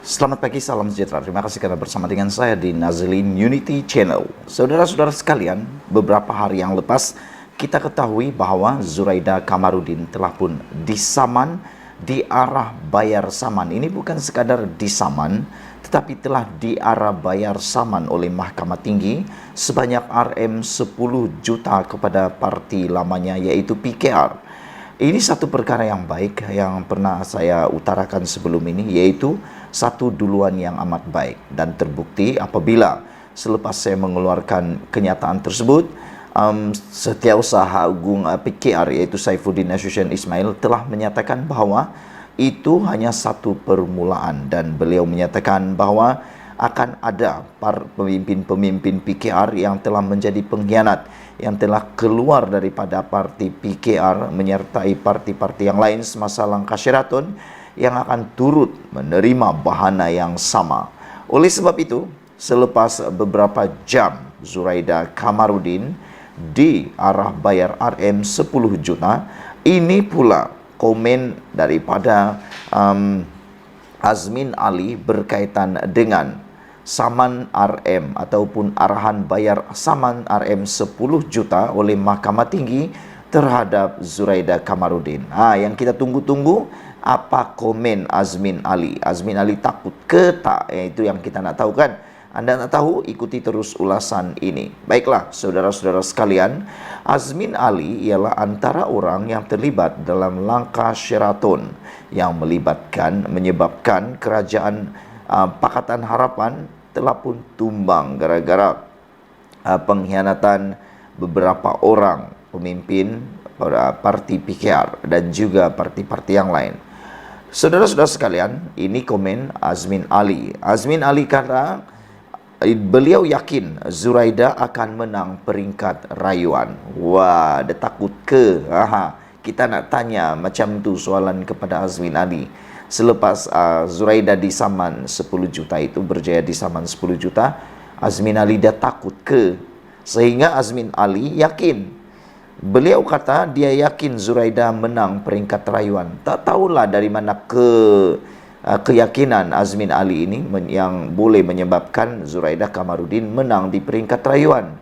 Selamat pagi, salam sejahtera. Terima kasih karena bersama dengan saya di Nazlin Unity Channel. Saudara-saudara sekalian, beberapa hari yang lepas kita ketahui bahwa Zuraida Kamarudin telah pun disaman di arah bayar saman. Ini bukan sekadar disaman, tetapi telah diarah bayar saman oleh Mahkamah Tinggi sebanyak Rm 10 juta kepada parti lamanya yaitu PKR. Ini satu perkara yang baik yang pernah saya utarakan sebelum ini, yaitu satu duluan yang amat baik dan terbukti apabila selepas saya mengeluarkan kenyataan tersebut, Setiausaha Agung PKR yaitu Saifuddin Nasution Ismail telah menyatakan bahwa itu hanya satu permulaan, dan beliau menyatakan bahwa akan ada pemimpin-pemimpin PKR yang telah menjadi pengkhianat, yang telah keluar daripada parti PKR menyertai parti-parti yang lain semasa langkah Sheraton yang akan turut menerima bahana yang sama. Oleh sebab itu, selepas beberapa jam Zuraida Kamarudin di arah bayar Rm 10 juta, ini pula komen daripada Azmin Ali berkaitan dengan saman RM ataupun arahan bayar saman RM 10 juta oleh Mahkamah Tinggi terhadap Zuraida Kamarudin. Yang kita tunggu-tunggu, apa komen Azmin Ali? Azmin Ali takut ke tak? Itu yang kita nak tahu kan? Anda nak tahu? Ikuti terus ulasan ini. Baiklah, saudara-saudara sekalian, Azmin Ali ialah antara orang yang terlibat dalam langkah Sheraton yang menyebabkan kerajaan Pakatan Harapan telah pun tumbang gara-gara pengkhianatan beberapa orang pemimpin parti PKR dan juga parti-parti yang lain. Saudara-saudara sekalian, ini komen Azmin Ali. Azmin Ali kata beliau yakin Zuraida akan menang peringkat rayuan. Wah, dia takut ke? Kita nak tanya macam tu soalan kepada Azmin Ali. Selepas Zuraida disaman 10 juta itu, berjaya disaman 10 juta, Azmin Ali dia takut ke? Sehingga Azmin Ali yakin. Beliau kata dia yakin Zuraida menang peringkat rayuan. Tak tahulah dari mana keyakinan Azmin Ali ini yang boleh menyebabkan Zuraida Kamarudin menang di peringkat rayuan.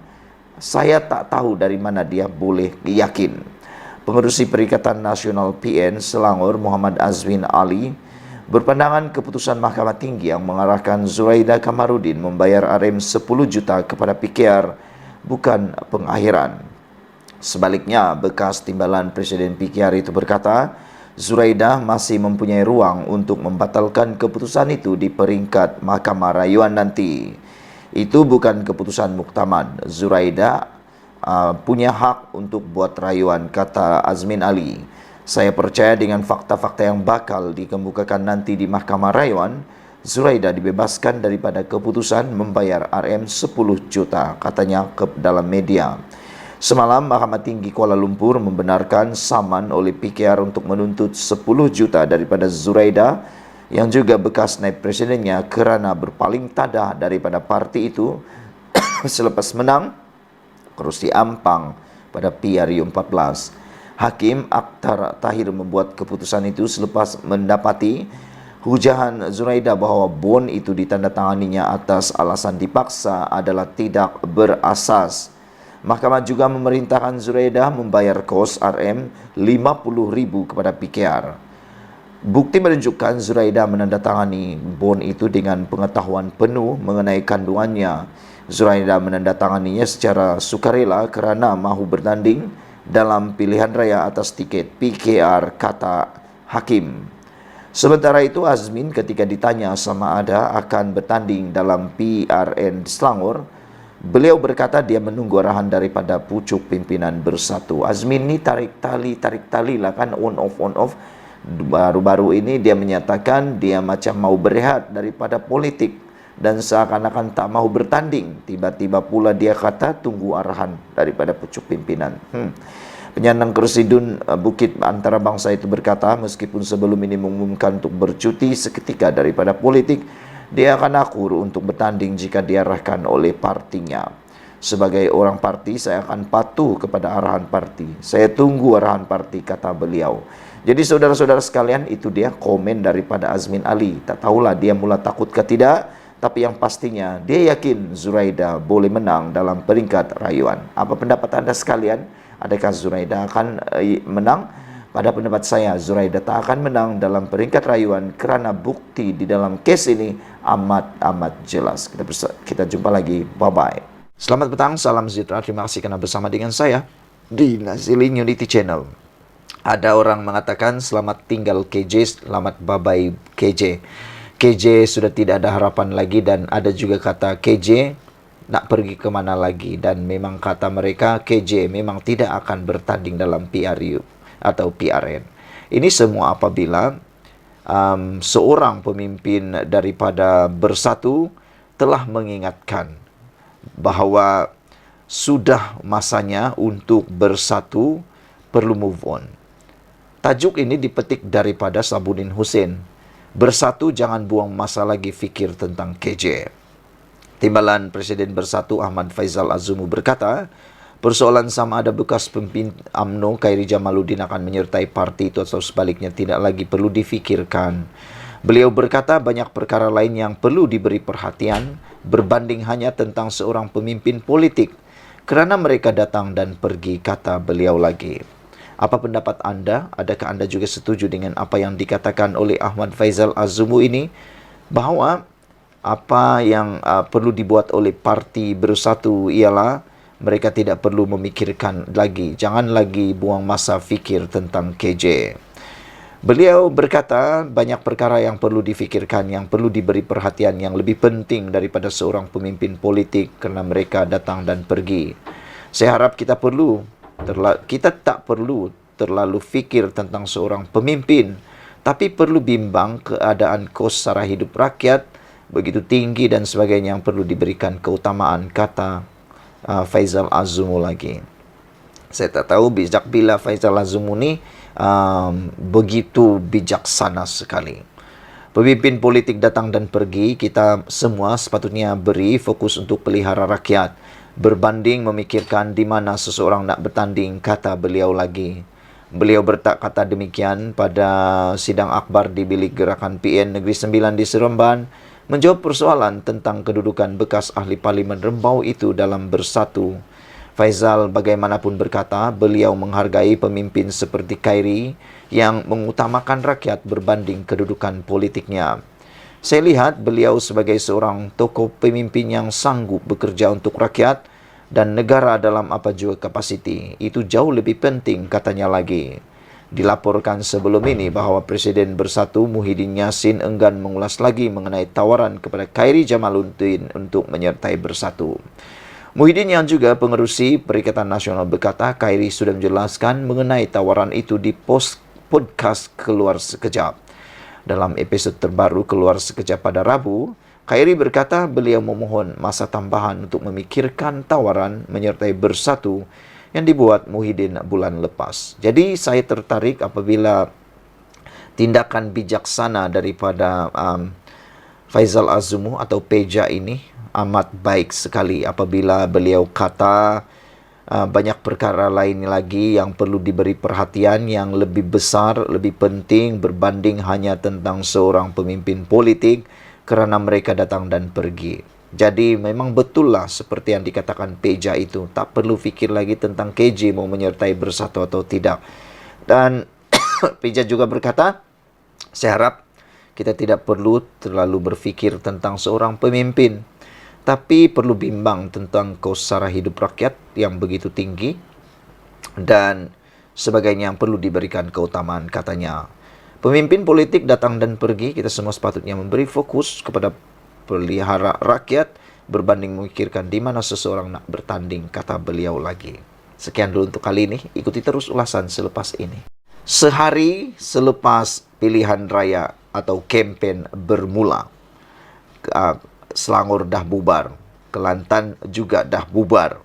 Saya tak tahu dari mana dia boleh yakin. Pengerusi Perikatan Nasional PN Selangor Muhammad Azmin Ali berpandangan keputusan Mahkamah Tinggi yang mengarahkan Zuraida Kamarudin membayar Rm 10 juta kepada PKR bukan pengakhiran. Sebaliknya, bekas timbalan Presiden PKR itu berkata, Zuraida masih mempunyai ruang untuk membatalkan keputusan itu di peringkat Mahkamah Rayuan nanti. Itu bukan keputusan muktamad. Zuraida punya hak untuk buat rayuan, kata Azmin Ali. Saya percaya dengan fakta-fakta yang bakal dikemukakan nanti di Mahkamah Rayuan, Zuraida dibebaskan daripada keputusan membayar Rm 10 juta, katanya dalam media. Semalam, Mahkamah Tinggi Kuala Lumpur membenarkan saman oleh PKR untuk menuntut 10 juta daripada Zuraida yang juga bekas naib presidennya kerana berpaling tadah daripada parti itu selepas menang kerusi Ampang pada PRU 14. Hakim Akhtar Tahir membuat keputusan itu selepas mendapati hujahan Zuraida bahawa bon itu ditandatanganinya atas alasan dipaksa adalah tidak berasas. Mahkamah juga memerintahkan Zuraida membayar kos Rm 50,000 kepada PKR. Bukti menunjukkan Zuraida menandatangani bon itu dengan pengetahuan penuh mengenai kandungannya. Zuraida menandatanganinya secara sukarela kerana mahu bertanding dalam pilihan raya atas tiket PKR, kata Hakim. Sementara itu, Azmin ketika ditanya sama ada akan bertanding dalam PRN Selangor, beliau berkata dia menunggu arahan daripada pucuk pimpinan Bersatu. Azmin ni tarik tali lah kan, on off. Baru-baru ini dia menyatakan dia macam mau berehat daripada politik dan seakan-akan tak mahu bertanding. Tiba-tiba pula dia kata tunggu arahan daripada pucuk pimpinan. Penyandang kerusi DUN Bukit Antarabangsa itu berkata, meskipun sebelum ini mengumumkan untuk bercuti seketika daripada politik, dia akan akur untuk bertanding jika diarahkan oleh partinya. Sebagai orang parti, saya akan patuh kepada arahan parti. Saya tunggu arahan parti, kata beliau. Jadi saudara-saudara sekalian, itu dia komen daripada Azmin Ali. Tak tahulah dia mula takut ke tidak, tapi yang pastinya dia yakin Zuraida boleh menang dalam peringkat rayuan. Apa pendapat anda sekalian? Adakah Zuraida akan menang? Pada pendapat saya, Zuraida tak akan menang dalam peringkat rayuan kerana bukti di dalam kes ini amat jelas. Kita jumpa lagi. Bye-bye. Selamat petang, salam sejahtera. Terima kasih kerana bersama dengan saya di Nazili Unity Channel. Ada orang mengatakan selamat tinggal KJ, selamat bye-bye KJ. KJ sudah tidak ada harapan lagi, dan ada juga kata KJ nak pergi ke mana lagi, dan memang kata mereka KJ memang tidak akan bertanding dalam PRU atau PRN. Ini semua apabila seorang pemimpin daripada Bersatu telah mengingatkan bahawa sudah masanya untuk Bersatu perlu move on. Tajuk ini dipetik daripada Sabuddin Hussein. Bersatu, jangan buang masa lagi fikir tentang KJ. Timbalan Presiden Bersatu Ahmad Faizal Azumu berkata, persoalan sama ada bekas pemimpin UMNO Khairi Jamaluddin akan menyertai parti itu atau sebaliknya tidak lagi perlu difikirkan. Beliau berkata banyak perkara lain yang perlu diberi perhatian berbanding hanya tentang seorang pemimpin politik kerana mereka datang dan pergi, kata beliau lagi. Apa pendapat anda? Adakah anda juga setuju dengan apa yang dikatakan oleh Ahmad Faizal Azumu ini? Bahawa apa yang perlu dibuat oleh parti Bersatu ialah mereka tidak perlu memikirkan lagi, jangan lagi buang masa fikir tentang KJ. Beliau berkata banyak perkara yang perlu difikirkan, yang perlu diberi perhatian, yang lebih penting daripada seorang pemimpin politik kerana mereka datang dan pergi. Saya harap kita tak perlu terlalu fikir tentang seorang pemimpin, tapi perlu bimbang keadaan kos sara hidup rakyat begitu tinggi dan sebagainya yang perlu diberikan keutamaan, kata Faizal Azumu lagi. Saya tak tahu bijak bila Faizal Azumu ni begitu bijaksana sekali. Pemimpin politik datang dan pergi, kita semua sepatutnya beri fokus untuk pelihara rakyat berbanding memikirkan di mana seseorang nak bertanding, kata beliau lagi. Beliau berkata demikian pada sidang akhbar di Bilik Gerakan PN Negeri Sembilan di Seremban, menjawab persoalan tentang kedudukan bekas ahli Parlimen Rembau itu dalam Bersatu. Faizal bagaimanapun berkata, beliau menghargai pemimpin seperti Khairi yang mengutamakan rakyat berbanding kedudukan politiknya. Saya lihat beliau sebagai seorang tokoh pemimpin yang sanggup bekerja untuk rakyat dan negara dalam apa jua kapasiti. Itu jauh lebih penting, katanya lagi. Dilaporkan sebelum ini bahawa Presiden Bersatu Muhyiddin Yassin enggan mengulas lagi mengenai tawaran kepada Khairi Jamaluddin untuk menyertai Bersatu. Muhyiddin yang juga pengerusi Perikatan Nasional berkata Khairi sudah menjelaskan mengenai tawaran itu di podcast Keluar Sekejap. Dalam episod terbaru Keluar Sekejap pada Rabu, Khairi berkata beliau memohon masa tambahan untuk memikirkan tawaran menyertai Bersatu yang dibuat Muhyiddin bulan lepas. Jadi saya tertarik apabila tindakan bijaksana daripada Faizal Azumu atau Peja ini amat baik sekali apabila beliau kata banyak perkara lain lagi yang perlu diberi perhatian yang lebih besar, lebih penting berbanding hanya tentang seorang pemimpin politik kerana mereka datang dan pergi. Jadi memang betul lah seperti yang dikatakan Peja itu, tak perlu fikir lagi tentang KJ mau menyertai Bersatu atau tidak. Dan Peja juga berkata, saya harap kita tidak perlu terlalu berfikir tentang seorang pemimpin, tapi perlu bimbang tentang kos sara hidup rakyat yang begitu tinggi dan sebagainya yang perlu diberikan keutamaan, katanya. Pemimpin politik datang dan pergi, kita semua sepatutnya memberi fokus kepada pelihara rakyat berbanding memikirkan di mana seseorang nak bertanding, kata beliau lagi. Sekian dulu untuk kali ini, ikuti terus ulasan selepas ini. Sehari selepas pilihan raya atau kempen bermula, Selangor dah bubar, Kelantan juga dah bubar.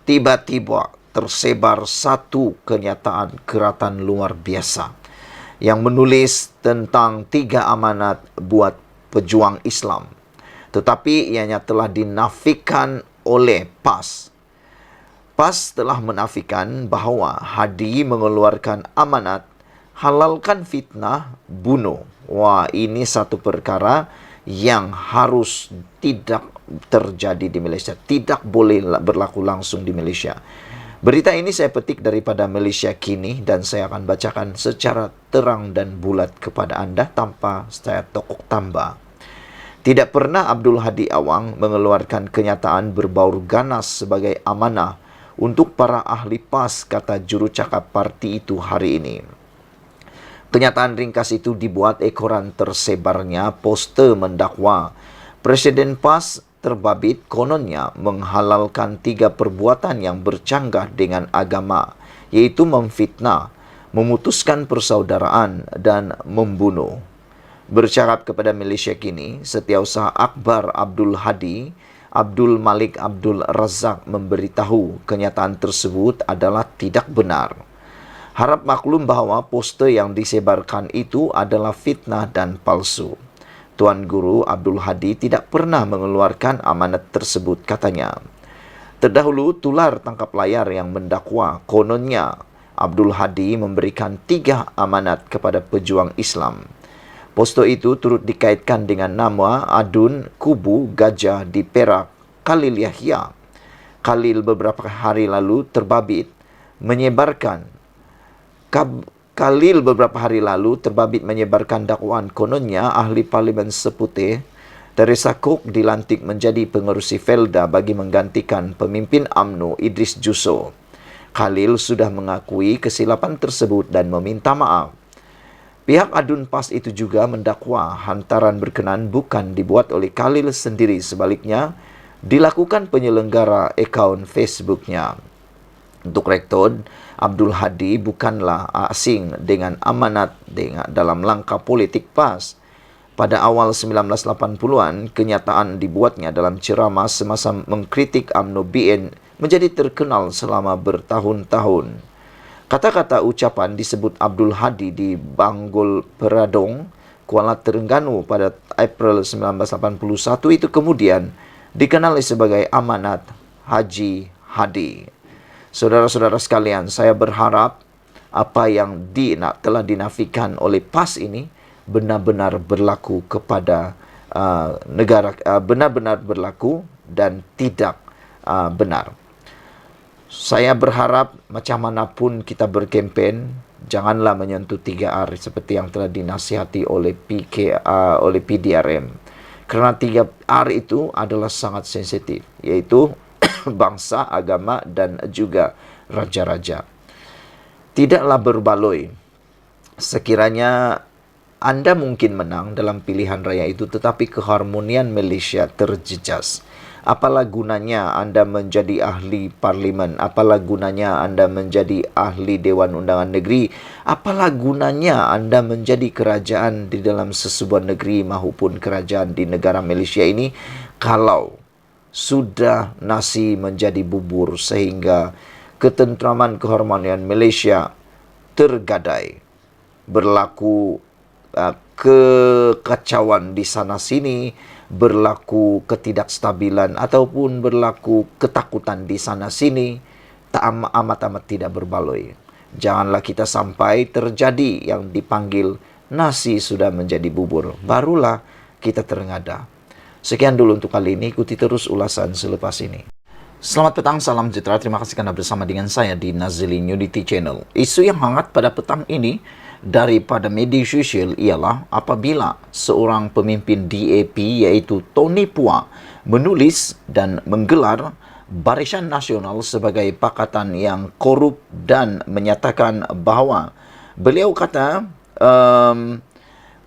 Tiba-tiba tersebar satu kenyataan keratan luar biasa yang menulis tentang 3 amanat buat pejuang Islam. Tetapi ianya telah dinafikan oleh PAS. PAS telah menafikan bahawa Hadi mengeluarkan amanat Halalkan fitnah, bunuh. Wah, ini satu perkara yang harus tidak terjadi di Malaysia. Tidak boleh berlaku langsung di Malaysia. Berita ini saya petik daripada Malaysia Kini dan saya akan bacakan secara terang dan bulat kepada anda tanpa saya tokok tambah. Tidak pernah Abdul Hadi Awang mengeluarkan kenyataan berbaur ganas sebagai amanah untuk para ahli PAS, kata jurucakap parti itu hari ini. Kenyataan ringkas itu dibuat ekoran tersebarnya poster mendakwa Presiden PAS terbabit kononnya menghalalkan 3 perbuatan yang bercanggah dengan agama, iaitu memfitnah, memutuskan persaudaraan dan membunuh. Bercakap kepada Malaysia Kini, Setiausaha Akbar Abdul Hadi Abdul Malik Abdul Razak memberitahu kenyataan tersebut adalah tidak benar. Harap maklum bahawa poster yang disebarkan itu adalah fitnah dan palsu. Tuan Guru Abdul Hadi tidak pernah mengeluarkan amanat tersebut, katanya. Terdahulu, tular tangkap layar yang mendakwa kononnya Abdul Hadi memberikan 3 amanat kepada pejuang Islam. Poster itu turut dikaitkan dengan nama adun kubu gajah di Perak, Khalil Yahya. Khalil beberapa hari lalu terbabit menyebarkan dakwaan kononnya ahli Parlimen Seputih Teresa Cook dilantik menjadi pengerusi Felda bagi menggantikan pemimpin UMNO Idris Jusso. Khalil sudah mengakui kesilapan tersebut dan meminta maaf. Pihak adun PAS itu juga mendakwa hantaran berkenan bukan dibuat oleh Khalil sendiri, sebaliknya dilakukan penyelenggara akaun Facebooknya. Untuk rekod, Abdul Hadi bukanlah asing dengan amanat dalam langkah politik PAS. Pada awal 1980-an, kenyataan dibuatnya dalam ceramah semasa mengkritik UMNO BN menjadi terkenal selama bertahun-tahun. Kata-kata ucapan disebut Abdul Hadi di Banggol Peradong, Kuala Terengganu pada April 1981 itu kemudian dikenali sebagai amanat Haji Hadi. Saudara-saudara sekalian, saya berharap apa yang telah dinafikan oleh PAS ini benar-benar berlaku kepada benar-benar berlaku dan tidak benar. Saya berharap macam manapun kita berkempen, janganlah menyentuh 3R seperti yang telah dinasihati oleh PDRM. Karena 3R itu adalah sangat sensitif, yaitu bangsa, agama, dan juga raja-raja. Tidaklah berbaloi. Sekiranya anda mungkin menang dalam pilihan raya itu, tetapi keharmonian Malaysia terjejas. Apalah gunanya anda menjadi ahli parlimen? Apalah gunanya anda menjadi ahli Dewan Undangan Negeri? Apalah gunanya anda menjadi kerajaan di dalam sesebuah negeri maupun kerajaan di negara Malaysia ini kalau sudah nasi menjadi bubur sehingga ketentraman keharmonian Malaysia tergadai. Berlaku kekacauan di sana-sini, berlaku ketidakstabilan ataupun berlaku ketakutan di sana-sini, amat-amat tidak berbaloi. Janganlah kita sampai terjadi yang dipanggil nasi sudah menjadi bubur, barulah kita terengada. Sekian dulu untuk kali ini, ikuti terus ulasan selepas ini. Selamat petang, salam sejahtera. Terima kasih karena bersama dengan saya di Nazili Nudity Channel. Isu yang hangat pada petang ini daripada media sosial ialah apabila seorang pemimpin DAP iaitu Tony Pua menulis dan menggelar Barisan Nasional sebagai pakatan yang korup dan menyatakan bahawa beliau kata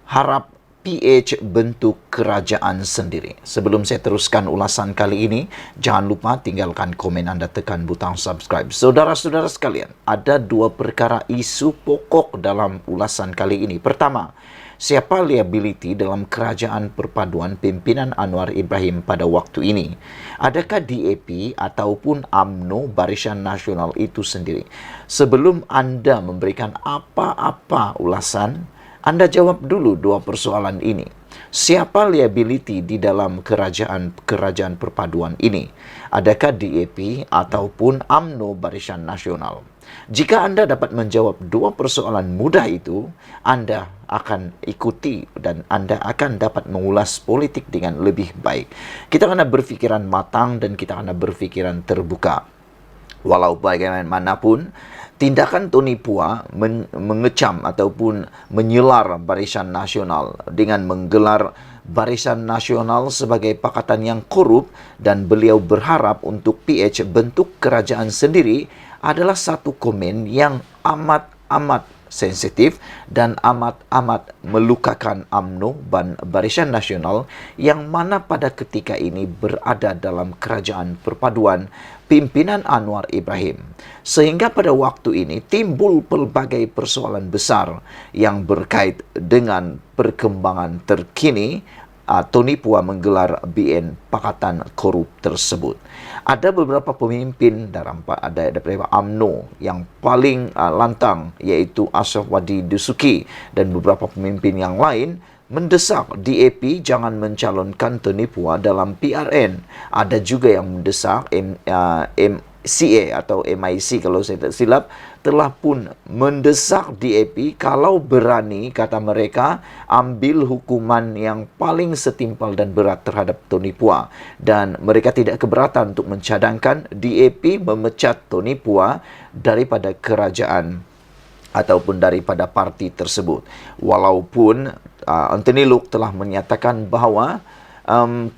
harap PH bentuk kerajaan sendiri. Sebelum saya teruskan ulasan kali ini, jangan lupa tinggalkan komen anda, tekan butang subscribe. Saudara-saudara sekalian, ada 2 perkara isu pokok dalam ulasan kali ini. Pertama, siapa liability dalam kerajaan perpaduan pimpinan Anwar Ibrahim pada waktu ini? Adakah DAP ataupun UMNO Barisan Nasional itu sendiri? Sebelum anda memberikan apa-apa ulasan, anda jawab dulu 2 persoalan ini. Siapa liability di dalam kerajaan perpaduan ini? Adakah DAP ataupun UMNO Barisan Nasional? Jika Anda dapat menjawab dua persoalan mudah itu, Anda akan ikuti dan Anda akan dapat mengulas politik dengan lebih baik. Kita kena berfikiran matang dan kita kena berfikiran terbuka. Walau bagaimanapun, tindakan Tony Pua mengecam ataupun menyelar Barisan Nasional dengan menggelar Barisan Nasional sebagai pakatan yang korup dan beliau berharap untuk PH bentuk kerajaan sendiri adalah satu komen yang amat sensitif dan amat melukakan UMNO dan Barisan Nasional yang mana pada ketika ini berada dalam kerajaan perpaduan pimpinan Anwar Ibrahim. Sehingga pada waktu ini timbul pelbagai persoalan besar yang berkait dengan perkembangan terkini Tony Pua menggelar BN Pakatan Korup tersebut. Ada beberapa pemimpin daripada UMNO yang paling lantang, iaitu Ashraf Wadi Dusuki dan beberapa pemimpin yang lain mendesak DAP jangan mencalonkan Tony Pua dalam PRN. Ada juga yang mendesak MCA atau MIC kalau saya tak silap telah pun mendesak DAP kalau berani, kata mereka, ambil hukuman yang paling setimpal dan berat terhadap Tony Pua. Dan mereka tidak keberatan untuk mencadangkan DAP memecat Tony Pua daripada kerajaan ataupun daripada parti tersebut. Walaupun Anthony Loke telah menyatakan bahawa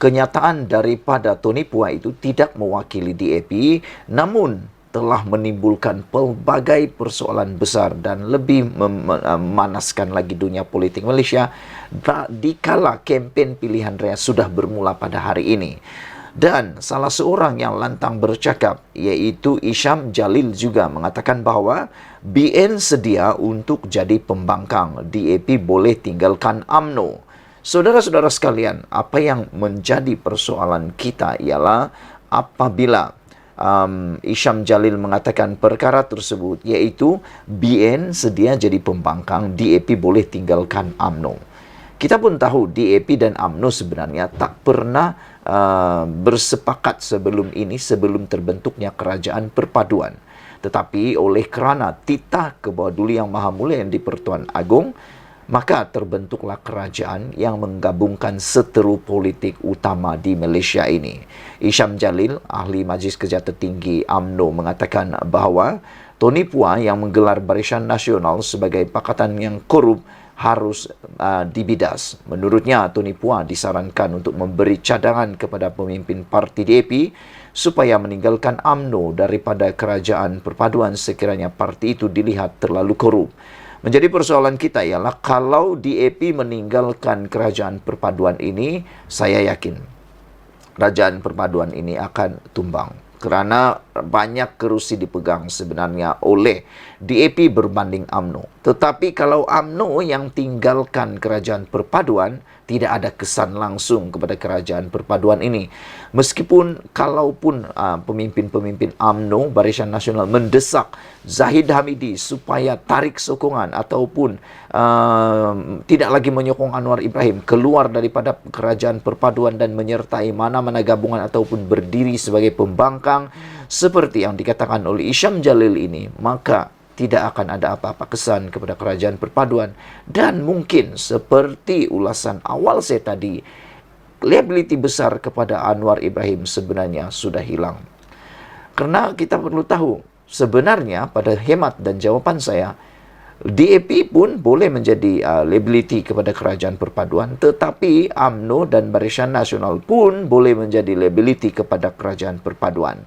kenyataan daripada Tony Pua itu tidak mewakili DAP, namun telah menimbulkan pelbagai persoalan besar dan lebih memanaskan lagi dunia politik Malaysia dikala kempen pilihan raya sudah bermula pada hari ini. Dan salah seorang yang lantang bercakap, iaitu Isham Jalil, juga mengatakan bahawa BN sedia untuk jadi pembangkang. DAP boleh tinggalkan UMNO. Saudara-saudara sekalian, apa yang menjadi persoalan kita ialah apabila Isham Jalil mengatakan perkara tersebut, iaitu BN sedia jadi pembangkang, DAP boleh tinggalkan UMNO. Kita pun tahu DAP dan UMNO sebenarnya tak pernah bersepakat sebelum terbentuknya kerajaan perpaduan. Tetapi oleh kerana titah ke bawah Duli Yang Maha Mulia yang di-Pertuan Agong, maka terbentuklah kerajaan yang menggabungkan seteru politik utama di Malaysia ini. Isham Jalil, ahli Majlis Kerja Tertinggi UMNO, mengatakan bahawa Tony Pua yang menggelar Barisan Nasional sebagai pakatan yang korup harus dibidas. Menurutnya, Tony Pua disarankan untuk memberi cadangan kepada pemimpin parti DAP supaya meninggalkan UMNO daripada kerajaan perpaduan sekiranya parti itu dilihat terlalu korup. Menjadi persoalan kita ialah kalau DAP meninggalkan kerajaan perpaduan ini, saya yakin kerajaan perpaduan ini akan tumbang. Kerana banyak kerusi dipegang sebenarnya oleh DAP berbanding UMNO. Tetapi kalau UMNO yang tinggalkan kerajaan perpaduan, tidak ada kesan langsung kepada kerajaan perpaduan ini. Meskipun kalaupun pemimpin-pemimpin UMNO, Barisan Nasional, mendesak Zahid Hamidi supaya tarik sokongan ataupun tidak lagi menyokong Anwar Ibrahim keluar daripada kerajaan perpaduan dan menyertai mana-mana gabungan ataupun berdiri sebagai pembangkang seperti yang dikatakan oleh Isham Jalil ini, maka tidak akan ada apa-apa kesan kepada kerajaan perpaduan. Dan mungkin seperti ulasan awal saya tadi, liability besar kepada Anwar Ibrahim sebenarnya sudah hilang. Kerana kita perlu tahu, sebenarnya pada hemat dan jawapan saya, DAP pun boleh menjadi liability kepada kerajaan perpaduan, tetapi UMNO dan Barisan Nasional pun boleh menjadi liability kepada kerajaan perpaduan.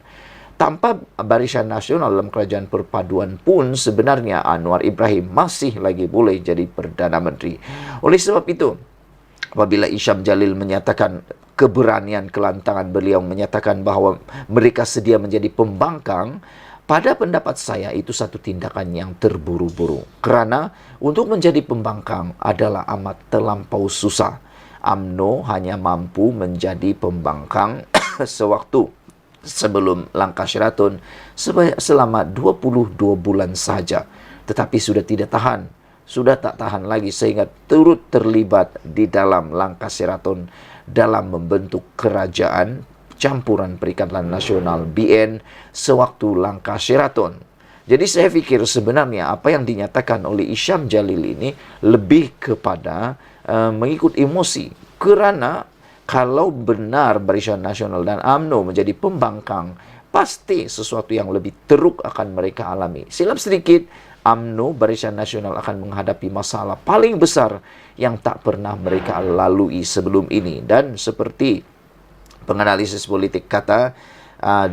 Tanpa Barisan Nasional dalam kerajaan perpaduan pun sebenarnya Anwar Ibrahim masih lagi boleh jadi Perdana Menteri. Oleh sebab itu, apabila Isham Jalil menyatakan keberanian, kelantangan beliau menyatakan bahawa mereka sedia menjadi pembangkang, pada pendapat saya itu satu tindakan yang terburu-buru. Kerana untuk menjadi pembangkang adalah amat terlampau susah. UMNO hanya mampu menjadi pembangkang sewaktu sebelum langkah Sheraton selama 22 bulan saja. Tetapi sudah tak tahan lagi sehingga turut terlibat di dalam langkah Sheraton dalam membentuk kerajaan campuran Perikatan Nasional BN sewaktu langkah Sheraton. Jadi saya pikir sebenarnya apa yang dinyatakan oleh Isyam Jalil ini lebih kepada mengikut emosi. Kerana kalau benar Barisan Nasional dan UMNO menjadi pembangkang, pasti sesuatu yang lebih teruk akan mereka alami. Silap sedikit, UMNO, Barisan Nasional akan menghadapi masalah paling besar yang tak pernah mereka lalui sebelum ini. Dan seperti penganalisis politik kata,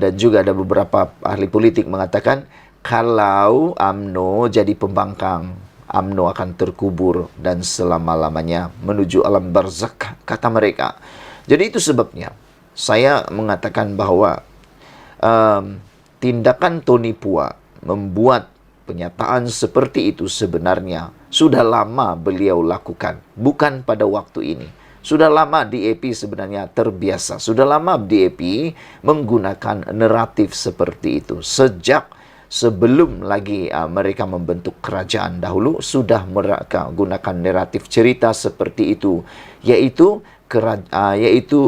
dan juga ada beberapa ahli politik mengatakan, kalau UMNO jadi pembangkang, UMNO akan terkubur dan selama-lamanya menuju alam barzakh, kata mereka. Jadi itu sebabnya saya mengatakan bahwa tindakan Tony Pua membuat pernyataan seperti itu sebenarnya sudah lama beliau lakukan, bukan pada waktu ini. Sudah lama DAP sebenarnya terbiasa. Sudah lama DAP menggunakan naratif seperti itu. Sejak sebelum lagi mereka membentuk kerajaan dahulu, sudah mereka gunakan naratif cerita seperti itu, yaitu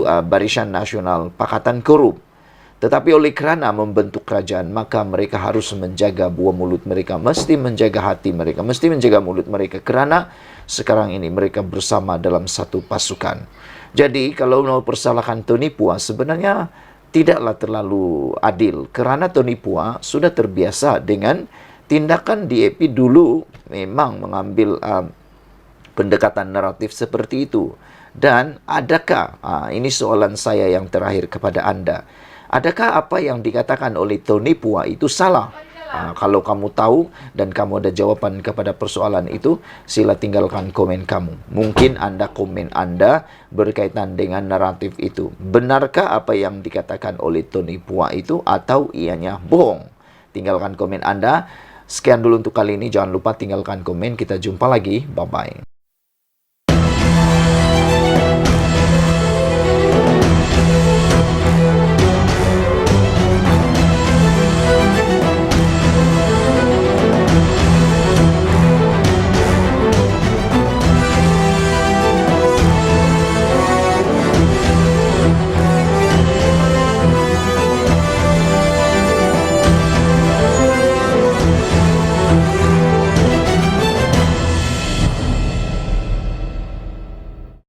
Barisan Nasional Pakatan Korup. Tetapi oleh kerana membentuk kerajaan, maka mereka harus menjaga buah mulut mereka, mesti menjaga hati mereka, mesti menjaga mulut mereka, kerana sekarang ini mereka bersama dalam satu pasukan. Jadi kalau mau persalahkan Tony Pua, sebenarnya tidaklah terlalu adil, kerana Tony Pua sudah terbiasa dengan tindakan DAP dulu memang mengambil pendekatan naratif seperti itu. Dan adakah, ini soalan saya yang terakhir kepada anda, adakah apa yang dikatakan oleh Tony Pua itu salah? Kalau kamu tahu dan kamu ada jawaban kepada persoalan itu, sila tinggalkan komen kamu. Mungkin anda komen anda berkaitan dengan naratif itu. Benarkah apa yang dikatakan oleh Tony Pua itu atau ianya bohong? Tinggalkan komen anda. Sekian dulu untuk kali ini. Jangan lupa tinggalkan komen. Kita jumpa lagi. Bye-bye.